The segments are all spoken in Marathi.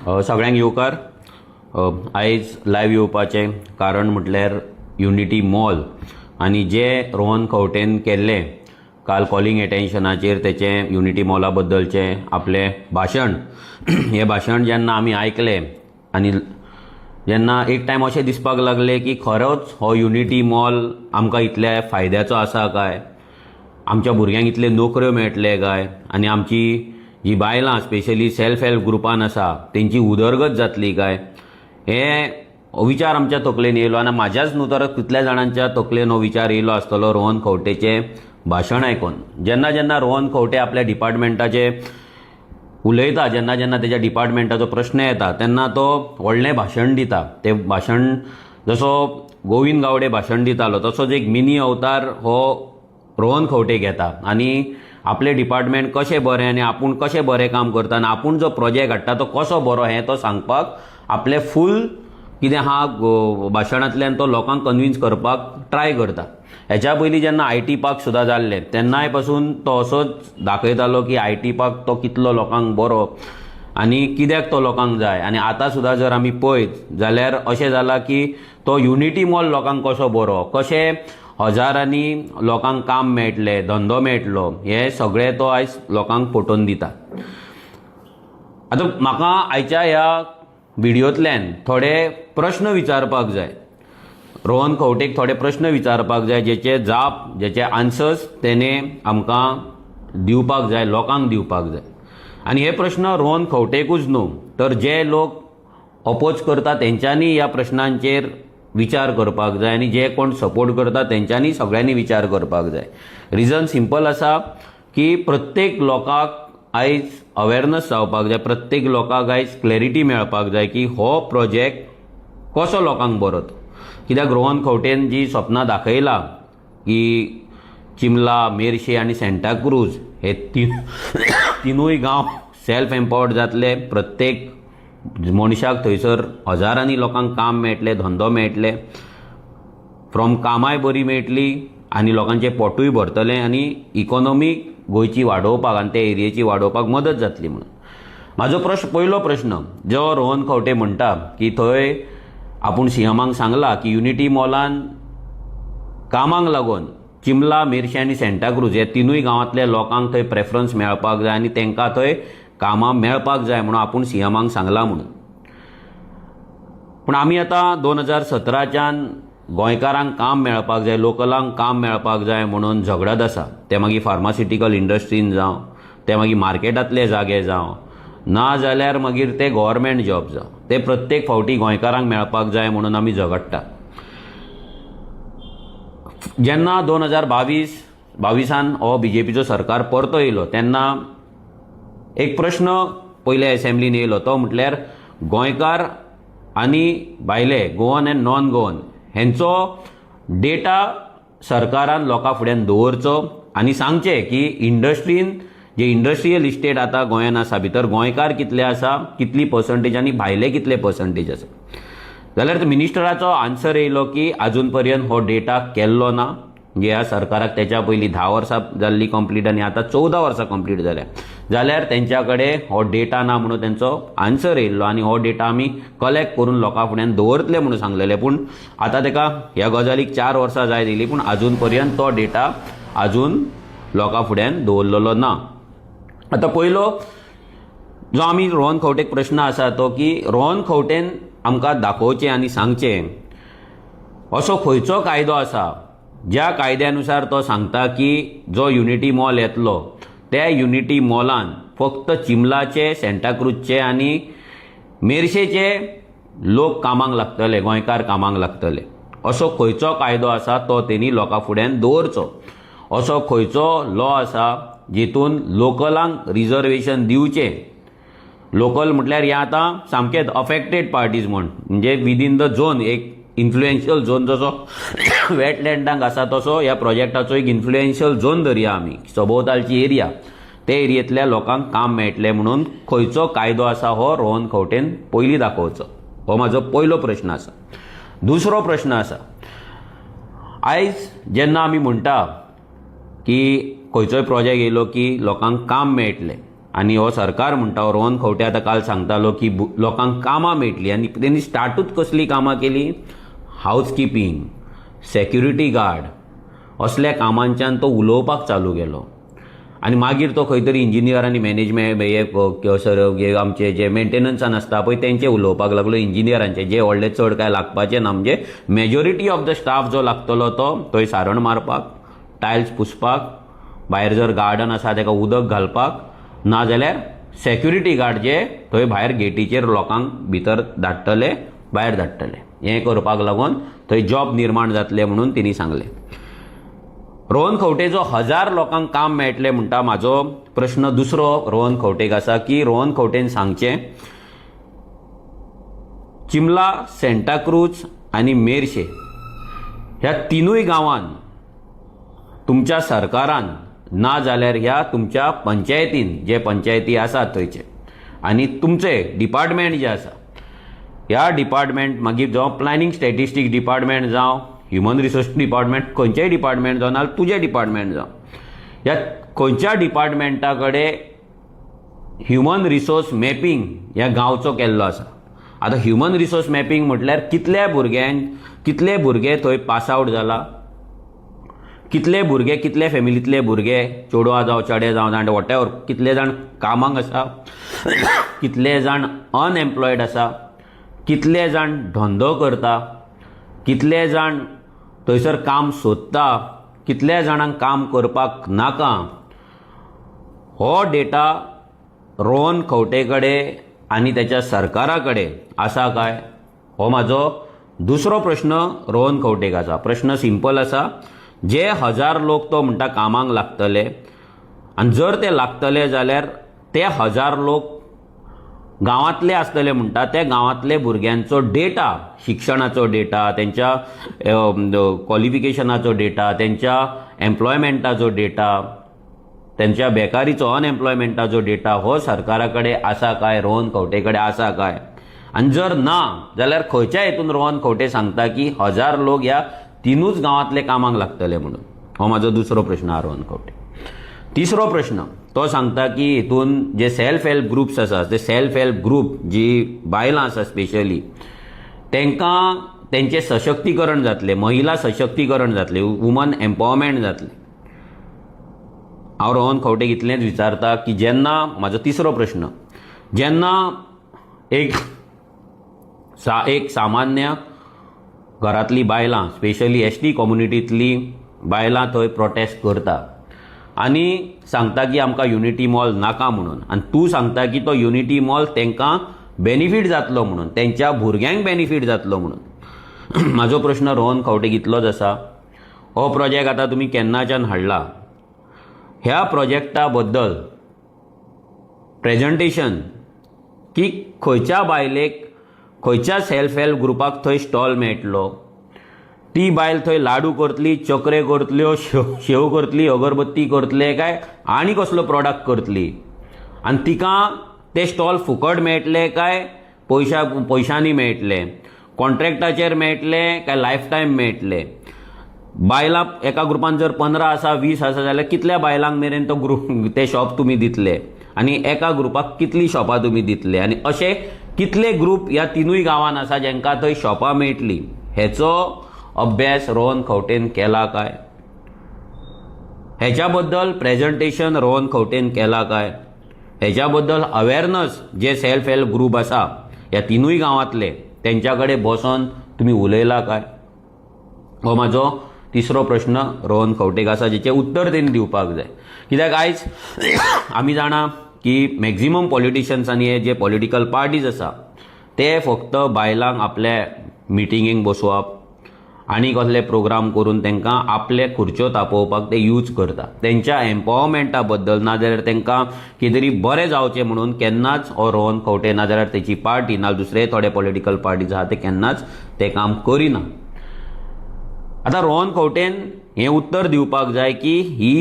सगळ्यांक येवकार. आयज लायव्ह येवपाचें कारण म्हटल्यार युनिटी मॉल आनी जे रोहन खंवटेन केल्लें काल कॉलिंग एटेन्शनाचेर तेचें युनिटी मॉला बद्दलचें आपलें भाशण. हें भाशण जेन्ना आमी आयकलें आनी जेन्ना एक टायम अशें दिसपाक लागलें की खरोच हो युनिटी मॉल आमकां इतल्या फायद्याचो आसा काय, आमच्या भुरग्यांक इतले नोकऱ्यो मेळटले काय, आनी आमची जी बायलां स्पेशली सेल्फ हेल्प ग्रुपान आसा तेंची उदरगत जातली काय, हे विचार आमच्या तकलेन येयलो. आनी म्हाज्याच न्हू तर कितल्या जाणांच्या तकलेन हो विचार येयलो आसतलो रोहन खंवटेचें भाशण आयकून. जेन्ना जेन्ना रोहन खंवटे आपल्या डिपार्टमेंटाचे उलयता, जेन्ना जेन्ना तेज्या डिपार्टमेंटाचो प्रश्न येता तेन्ना तो व्हडलें भाशण दिता. तें भाशण जसो गोविंद गावडे भाशण दितालो तसोच एक मिनी अवतार हो रोहन खंवटे घेता आनी आपले डिपार्टमेंट कशें बरें आनी आपूण कशें बरें काम करता आनी आपूण जो प्रोजेक्ट हाडटा तो कसो बरो हें तो सांगपाक आपलें फूल कितें आहा भाशणांतल्यान तो लोकांक कन्विन्स करपाक ट्राय करता. हेच्या पयलीं जेन्ना IT पार्क सुद्दां जाल्लें तेन्नाय पासून तो असोच दाखयतालो की IT पार्क तो कितलो लोकांक बरो आनी कित्याक तो लोकांक जाय. आनी आतां सुद्दां जर आमी पळयत जाल्यार अशें जालां की तो युनिटी मॉल लोकांक कसो बरो, कशें हजारांनी लोकांक काम मेळटलें, धंदो मेळटलो, हे सगळें तो आयज लोकांक पटोवन दिता. आतां म्हाका आयच्या ह्या व्हिडियोंतल्यान थोडे प्रश्न विचारपाक जाय. रोहन खंवटेक थोडे प्रश्न विचारपाक जाय जेचे जाप, जेचे आन्सर्स तेणें आमकां दिवपाक जाय, लोकांक दिवपाक जाय. आनी हे प्रश्न रोहन खंवटेकूच न्हू तर जे लोक अपोज करता तेंच्यांनी ह्या प्रश्नांचेर विचार करपाक जाय आनी जे कोण सपोर्ट करता तेंच्यांनी सगळ्यांनी विचार करपाक जाय. रिजन सिंपल आसा की प्रत्येक लोकांक आयज अवेरनस जावपाक जाय, प्रत्येक लोकांक आयज क्लॅरिटी मेळपाक जाय की हो प्रोजेक्ट कसो लोकांक बरो तो. कित्याक रोहन खंवटेन जी सपनां दाखयला की चिमला, मेर्शे आनी सेंटाक्रूज हे तिनूय गांव सेल्फ एम्पावर्ड जातले, प्रत्येक मनशाक थंयसर हजारांनी लोकांक काम मेळटलें, धंदो मेळटले, फ्रॉम कामाय बरी मेळटली आनी लोकांचें पोटूय भरतलें आनी इकॉनॉमी गोंयची वाडोवपाक आनी त्या एरियेची वाडोवपाक मदत जातली म्हणून. म्हाजो पयलो प्रश्न जो रोहन खंवटे म्हणटा की थंय आपूण सीएमांक सांगला की युनिटी मॉलान कामांक लागून चिमला, मेर्शे आनी सेंटाक्रूज हे तिनूय गांवांतल्या लोकांक थंय प्रेफरन्स मेळपाक जाय आनी तांकां थंय कामां मेळपाक जाय म्हणून आपूण सीएमांक सांगला म्हणून. पूण आमी आतां 2017च्यान गोंयकारांक काम मेळपाक जाय, लोकलांक काम मेळपाक जाय म्हणून झगडत आसा. ते मागीर फार्मास्युटिकल इंडस्ट्रीन जावं, ते मागीर मार्केटांतले जागे जावं, ना जाल्यार मागीर ते गव्हर्मेंट जॉब जावं, ते प्रत्येक फावटी गोंयकारांक मेळपाक जाय म्हणून आमी झगडटा. जेन्ना 2022 हो BJPचो सरकार परतो येयलो तेन्ना एक प्रश्न पयले असेंब्लीन येयलो, तो म्हटल्यार गोंयकार आनी भायले गोवन एंड नॉन गोवन हेंचो डेटा सरकारान लोकां फुड्यान दवरचो आनी सांगचें की इंडस्ट्रीन जे इंडस्ट्रियल इस्टेट आतां गोंयान आसा भितर गोंयकार कितले आसा, कितली पर्संटेज आनी भायले कितले पर्संटेज आसा. जाल्यार मिनिस्टराचो आन्सर येयलो की आजून पर्यंत हो डेटा केल्लो ना. म्हणजे ह्या सरकाराक तेच्या पयलीं 10 वर्सां जाल्ली कंप्लीट आनी आतां 14 वर्सां कंप्लीट जाल्या, जाल्यार तेंच्या कडेन हो डेटा ना म्हणून तेंचो आन्सर येयल्लो आनी हो डेटा आमी कलेक्ट करून लोकां फुड्यान दवरतले म्हणून सांगलेले. पूण आतां तेका ह्या गजालीक 4 वर्सां जाय दिली पूण आजून पर्यंत तो डेटा आजून लोकां फुड्यान दवरलेलो ना. आतां पयलो जो आमी रोहन खंवटेक प्रश्न आसा तो की रोहन खंवटेन आमकां दाखोवचें आनी सांगचें असो खंयचो कायदो आसा ज्या कायद्यानुसार तो सांगता की जो युनिटी मॉल येतलो त्या युनिटी मॉलान फक्त चिमलाचे, सेंटाक्रूजचे आनी मेर्शेचे लोक कामांक लागतले, गोंयकार कामांक लागतले. असो खंयचो कायदो आसा तो तेणी लोकां फुड्यान दवरचो. असो खंयचो लॉ आसा जितून लोकलांक रिजर्वेशन दिवचें. लोकल म्हटल्यार हे आतां सामकेंच अफेक्टेड पार्टीज म्हणजे विदीन द झोन, एक इन्फ्लुएन्शियल झोन जसो वेटलँडांक आसा तसो ह्या प्रोजेक्टाचो एक इन्फ्लुएन्शियल झोन धरया आमी, सभोवतालची एरिया, ते एरियेंतल्या लोकांक काम मेळटलें म्हणून खंयचो कायदो आसा हो रोहन खंवटेन पयलीं दाखोवचो. हो म्हाजो पयलो प्रश्न आसा. दुसरो प्रश्न आसा, आयज जेन्ना आमी म्हणटा की खंयचोय प्रोजेक्ट येयलो की लोकांक काम मेळटलें आनी हो सरकार म्हणटा रोहन खंवटे आतां काल सांगतालो की लोकांक कामां मेळटली आनी तेणी स्टार्टूच कसली कामां केली, हावज किपींग, सेक्युरिटी गार्ड असल्या कामांच्यान तो उलोवपाक चालू केलो. आनी मागीर तो खंय तरी इंजिनियर आनी मॅनेजमेंट हे आमचे जे मेंटेनन्सान आसता पळय तेंचे उलोवपाक लागलो, इंजिनियरांचे, जे व्हडले चड काय लागपाचे ना. म्हणजे मेजॉरिटी ऑफ द स्टाफ जो लागतलो तो थंय सारण मारपाक, टायल्स पुसपाक, भायर जर गार्डन आसा ताका उदक घालपाक, नाजाल्यार सेक्युरिटी गार्ड जे थंय भायर गेटीचेर लोकांक भितर धाडटले, भायर धाडटले. हें करपाक लागून थंय जॉब निर्माण जातले म्हणून तिणी सांगलें. रोहन खंवटेचो 1000 लोकांक काम मेळटलें म्हणटा. म्हाजो प्रश्न दुसरो रोहन खंवटेक आसा की रोहन खंवटेन सांगचें चिमला, सेंटाक्रूज आनी मेर्शे ह्या तिनूय गांवांत तुमच्या सरकारान ना जाल्यार ह्या तुमच्या पंचायतीन, जे पंचायती आसात थंयचे, आनी तुमचे डिपार्टमेंट जे आसा ह्या डिपार्टमेंट, मागीर जावं प्लॅनिंग स्टॅटिस्टिक्स डिपार्टमेंट जावं ह्युमन रिसोर्स डिपार्टमेंट, खंयचेय डिपार्टमेंट जावं नाल्यार तुजें डिपार्टमेंट जावं, ह्या खंयच्या डिपार्टमेंटा कडेन ह्युमन रिसोर्स मॅपींग ह्या गांवचो केल्लो आसा. आतां ह्युमन रिसोर्स मॅपींग म्हटल्यार कितले भुरगे थंय पास आवट जाला, कितले फॅमिलींतले भुरगे, चेडवां जावं चेडे जावं जाणटे वॉटेवर, कितले जाण कामाक आसा, कितले जाण अनएम्प्लॉयड आसा, कितले जाण धंदो करता, कितले जाण थंयसर काम सोदता, कितले जाणांक काम करपाक नाका, हो डेटा रोहन खंवटे कडेन आनी त्याच्या सरकारा कडेन आसा काय, हो म्हाजो दुसरो प्रश्न रोहन खंवटेक आसा. प्रश्न सिंपल आसा. जे 1000 लोक तो म्हणटा कामाक लागतले, आनी जर ते लागतले जाल्यार ते 1000 लोक गांवांतले आसतले म्हणटा, त्या गांवांतले भुरग्यांचो डेटा, शिक्षणाचो डेटा, त्यांच्या क्वॉलिफिकेशनाचो डेटा, त्यांच्या एम्प्लॉयमेंटाचो डेटा, त्यांच्या बेकारीचो, अनएम्प्लॉयमेंटाचो डेटा हो सरकारा कडेन आसा काय, रोहन खंवटे कडेन आसा काय. आनी जर ना जाल्यार खंयच्या हेतून रोहन खंवटे सांगता की 1000 लोक ह्या तिनूच गांवांतले कामाक लागतले म्हणून. हो म्हाजो दुसरो प्रश्न आहा रोहन खंवटे. तिसरो प्रश्न तो सांगता की हितून जे सेल्फ हेल्प ग्रुप्स आसा, ते सेल्फ हेल्प ग्रुप जी बायलां आसा स्पेशली, तांकां तेंचें सशक्तीकरण जातलें, महिला सशक्तीकरण जातलें, वुमन एम्पावरमेंट जातलें. हांव रोहन खंवटेक इतलेंच विचारता की जेन्ना, म्हाजो तिसरो प्रश्न, जेन्ना एक सामान्य घरांतली बायलां, स्पेशली एसटी कम्युनिटींतली बायलां थंय प्रोटेस्ट करता आनी सांगता की आमकां युनिटी मॉल नाका म्हणून, आनी तूं सांगता की तो युनिटी मॉल तांकां बेनिफीट जातलो म्हणून, तेंच्या भुरग्यांक बेनिफीट जातलो म्हणून. म्हाजो प्रश्न रोहन खंवटेक इतलोच आसा, हो प्रोजेक्ट आतां तुमी केन्नाच्यान हाडला, ह्या प्रोजेक्टा बद्दल प्रेझेंटेशन की खंयच्या बायलेक, खंयच्या सेल्फ हेल्प ग्रुपाक थंय स्टॉल मेळटलो, ती बायल थंय लाडू करतली, चकरे करतल्यो, शेव करतली, अगरबत्ती करतले काय आनी कसलो प्रोडक्ट करतली, आनी तिका ते स्टॉल फुकट मेळटले काय पयशांनी मेळटले, कॉन्ट्रॅक्टाचेर मेळटले काय लायफ टायम मेळटले. बायलां एका ग्रुपान जर 15 आसा, 20 आसा जाल्यार कितल्या बायलांक मेरेन तो ग्रुप, ते शॉप तुमी दितले, आनी एका ग्रुपाक कितली शॉपां तुमी दितले, आनी अशे कितले ग्रुप ह्या तिनूय गांवांत आसा जेंकां थंय शॉपां मेळटली, हेचो अभ्यास रोहन खंवटेन केला काय, हेच्या बद्दल प्रेझेंटेशन रोहन खंवटेन केला काय, हेच्या बद्दल अवेरनस जे सेल्फ हेल्प ग्रुप आसा ह्या तिनूय गांवांतले तेंच्या कडेन बसोन तुमी उलयला काय. हो म्हाजो तिसरो प्रश्न रोहन खंवटेक आसा, जेचें उत्तर तेणी दिवपाक जाय. कित्याक आयज आमी जाणा की मॅक्झिमम पॉलिटिशियन्सांनी हे जे पॉलिटिकल पार्टीज आसा ते फक्त बायलांक आपल्या मिटिंगेक बसोवप आनी कसले प्रोग्राम करून तांकां आपले खुर्च्यो तापोवपाक ते यूज करता. तेंच्या एम्पावरमेंटा बद्दल नाजाल्यार तांकां कितें तरी बरें जावचें म्हणून केन्नाच हो रोहन खंवटे नाजाल्यार तेची पार्टी ना दुसरे थोडे पॉलिटिकल पार्टीज आहा ते केन्नाच ते काम करिना. आतां रोहन खंवटेन हें उत्तर दिवपाक जाय की ही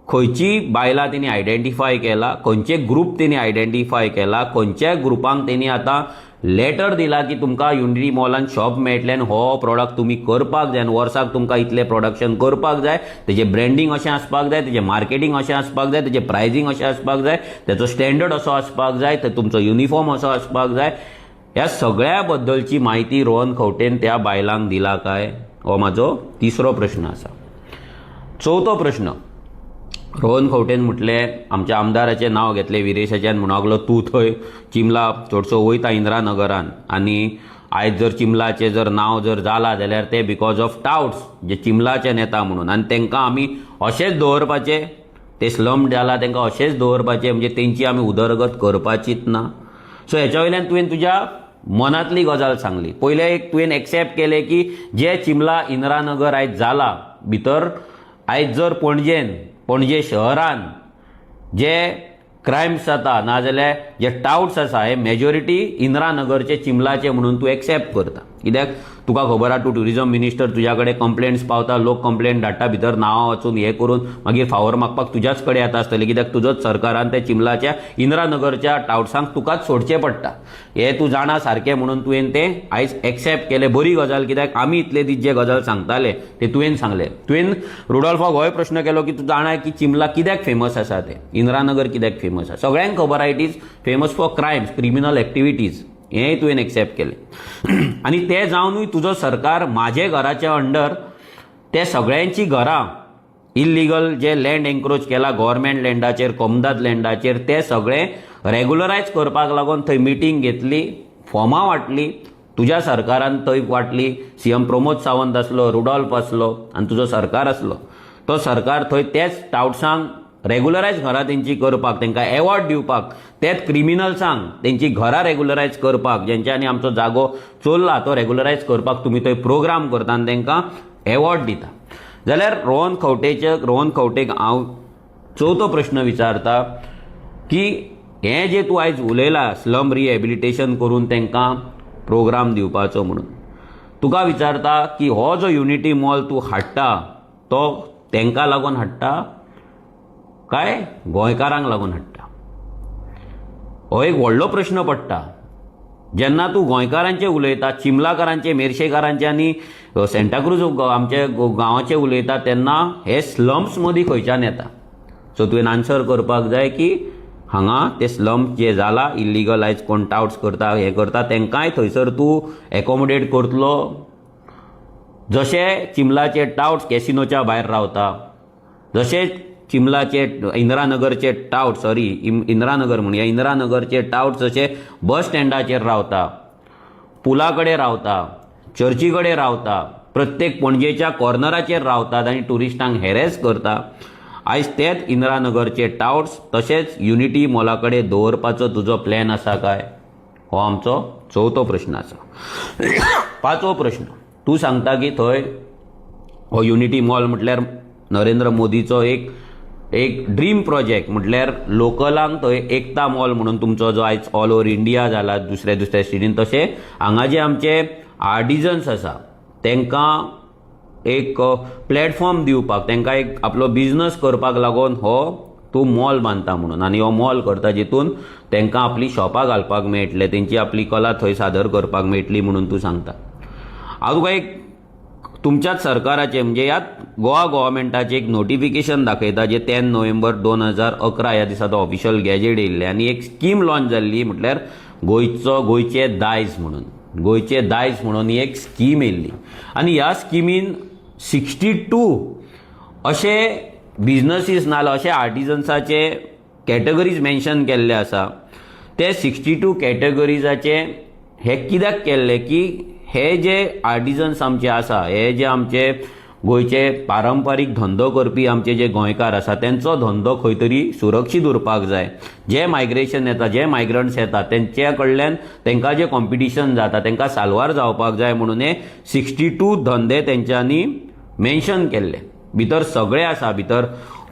खंयची बायलां तेणी आयडेंटिफाय केला, खंयचे ग्रुप तेणी आयडेंटिफाय केला, खंयच्या ग्रुपांक तेणी आतां लेटर दिला की तुमकां युनिटी मॉलान शॉप मेळटलें आनी हो प्रोडक्ट तुमी करपाक जाय आनी वर्साक तुमकां इतलें प्रोडक्शन करपाक जाय, तेजें ब्रँडींग अशें आसपाक जाय, तेजें मार्केटींग अशें आसपाक जाय, तेजें प्रायसींग अशें आसपाक जाय, तेजो स्टँडर्ड असो आसपाक जाय, तुमचो युनिफॉर्म असो आसपाक जाय. ह्या सगळ्या बद्दलची म्हायती रोहन खंवटेन त्या बायलांक दिला काय, हो म्हाजो तिसरो प्रश्न आसा. चवथो प्रश्न, रोहन खंवटेन म्हटलें, आमच्या आमदाराचें नांव घेतलें विरेशाच्यान, म्हणूंक लागलो तूं थंय चिंबला चडसो वयता इंदिरानगरान, आनी आयज जर चिंबलाचें जर नांव जर जालां जाल्यार तें बिकॉज ऑफ टावट्स जे चिंबलाचे नेता म्हणून, आनी तांकां आमी अशेंच दवरपाचें, ते स्लम जाला तांकां अशेंच दवरपाचें, म्हणजे तेंची आमी उदरगत करपाचीच ना. सो हेच्या वयल्यान तुवें तुज्या मनांतली गजाल सांगली. पयलें एक तुवें एक्सेप्ट केलें की जे चिंबला इंदिरानगर आयज जाला भितर, आयज जर पणजे शहरान जे क्रायम्स जाता नाजाल्यार जे टावट्स आसा हे मेजॉरिटी इंदिरानगरचे चिंबलाचे म्हणून तूं एक्सेप्ट करता. कित्याक तुका खबर आहा, तूं टुरिजम मिनिस्टर, तुज्या कडेन कंप्लेंट्स पावता, लोक कंप्लेंट धाडटा, भितर नांवां वाचून हें करून मागीर फावर मागपाक तुज्याच कडेन येता आसतलें, कित्याक तुजोच सरकारान त्या चिंबलाच्या इंदिरानगरच्या टावट्सांक तुकाच सोडचें पडटा. हें तूं जाणा सारकें, म्हणून तुवें तें आयज एक्सेप्ट केलें. बरी गजाल, कित्याक आमी इतले दीस जे गजाल सांगताले ते तुवें सांगले. तुवें रुडॉल्फाक होय प्रश्न केलो की तूं जाणा की चिंबला कित्याक फेमस आसा, तें इंदिरानगर कित्याक फेमस आसा. सगळ्यांक खबर आहा, it is famous for crimes, criminal activities. हेंय तुवें एक्सेप्ट केलें. आनी तें जावनूय तुजो सरकार म्हाजे घराच्या अंडर ते सगळ्यांची घरां इल्लिगल जे लँड एन्क्रोच केला गव्हर्मेंट लँडाचेर, कमदाद लँडाचेर, ते सगळें रेग्युलरायज करपाक लागून थंय मिटींग घेतली, फॉर्मां वाटली, तुज्या सरकारान थंय वाटली. सीएम प्रमोद सावंत आसलो, रुडॉल्फ आसलो आनी तुजो सरकार आसलो. तो सरकार थंय तेच टावट्सांक रेग्युलरायज घरां तेंची करपाक, तांकां एवॉर्ड दिवपाक, तेच क्रिमिनल्सांक तेंची घरां रेग्युलरायज करपाक, जेंच्यांनी आमचो जागो चोरला तो रेग्युलरायज करपाक तुमी थंय प्रोग्राम करता आनी तांकां एवॉर्ड दिता. जाल्यार रोहन खंवटेक हांव चवथो प्रश्न विचारता की हें जे तूं आयज उलयला स्लम रिहेबिलिटेशन करून तांकां प्रोग्राम दिवपाचो म्हणून, तुका विचारता की हो जो युनिटी मॉल तूं हाडटा तो तांकां लागून हाडटा काय गोंयकारांक लागून हाडटा? हो एक व्हडलो प्रश्न पडटा. जेन्ना तूं गोंयकारांचे उलयता, चिंबलाकारांचे, मेर्शेकारांचे आनी सेंटाक्रूज आमचे गांवाचे उलयता, तेन्ना हे स्लम्स मदीं खंयच्यान येता? सो तुवें आन्सर करपाक जाय की हांगा ते स्लम्स जे जाला इल्लिगल, आयज कोण टावट्स करता, हें करता, तांकांय थंयसर तूं एकोमोडेट करतलो. जशे चिंबलाचे टावट्स कॅसिनोच्या भायर रावता, जशे चिंबलाचे इंदिरानगरचे टावट्स, इंदिरानगर म्हणया, इंदिरानगरचे टावट्स जशे बस स्टँडाचेर रावता, पुला कडेन रावता, चर्ची कडेन रावता, प्रत्येक पणजेच्या कॉर्नराचेर रावतात आनी टुरिस्टांक हॅरेस करता, आयज तेच इंदिरानगरचे टावट्स तशेंच युनिटी मॉला कडेन दवरपाचो तुजो प्लॅन आसा काय? हो आमचो चवथो प्रश्न आसा. पांचवो प्रश्न, तूं सांगता की थंय हो युनिटी मॉल म्हटल्यार नरेंद्र मोदीचो एक ड्रीम प्रोजेक्ट, म्हटल्यार लोकलांक थंय एकता मॉल म्हणून तुमचो जो आयज ऑल ओव्हर इंडिया जाला दुसऱ्या स्टेटीन, तशें हांगा जे आमचे आर्टिजन्स आसा तांकां एक प्लॅटफॉर्म दिवपाक, तांकां एक आपलो बिझनस करपाक लागून हो तूं मॉल बांदता म्हणून, आनी हो मॉल करता जितून तांकां आपली शॉपां घालपाक मेळटले, तेंची आपली कला थंय सादर करपाक मेळटली म्हणून तूं सांगता. हांव तुका एक तुमच्याच सरकाराचे म्हणजे ह्यात गोवा गव्हर्मेंटाचे एक नोटिफिकेशन दाखयता जे 10 नोव्हेंबर 2011 ह्या दिसा तो ऑफिशियल गॅजेट येयल्लें, आनी एक स्कीम लॉन्च जाल्ली, म्हटल्यार गोंयचे दायज म्हणून ही एक स्कीम येयल्ली. आनी ह्या स्किमीन 62 अशे बिझनसीस नाल्यार अशे आर्टिजन्साचे कॅटेगरीज मेन्शन केल्ले आसा. ते 62 कॅटेगरीजाचे हे कित्याक केल्ले की हे जे आर्टिजन्स आमचे आसा, हे जे आमचे गोंयचे पारंपारीक धंदो करपी आमचे जे गोंयकार आसा तेंचो धंदो खंय तरी सुरक्षीत उरपाक जाय. जे मायग्रेशन येता, जे मायग्रंट्स येता तेंच्या कडल्यान तांकां जे कॉम्पिटिशन जाता तांकां साल्वार जावपाक जाय म्हणून हे 62 धंदे तेंच्यांनी मेन्शन केल्ले. भितर सगळे आसा, भितर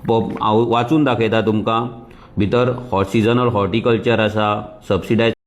हांव वाचून दाखयता तुमकां, भितर सिजनल हॉर्टिकल्चर आसा, सबसिडायज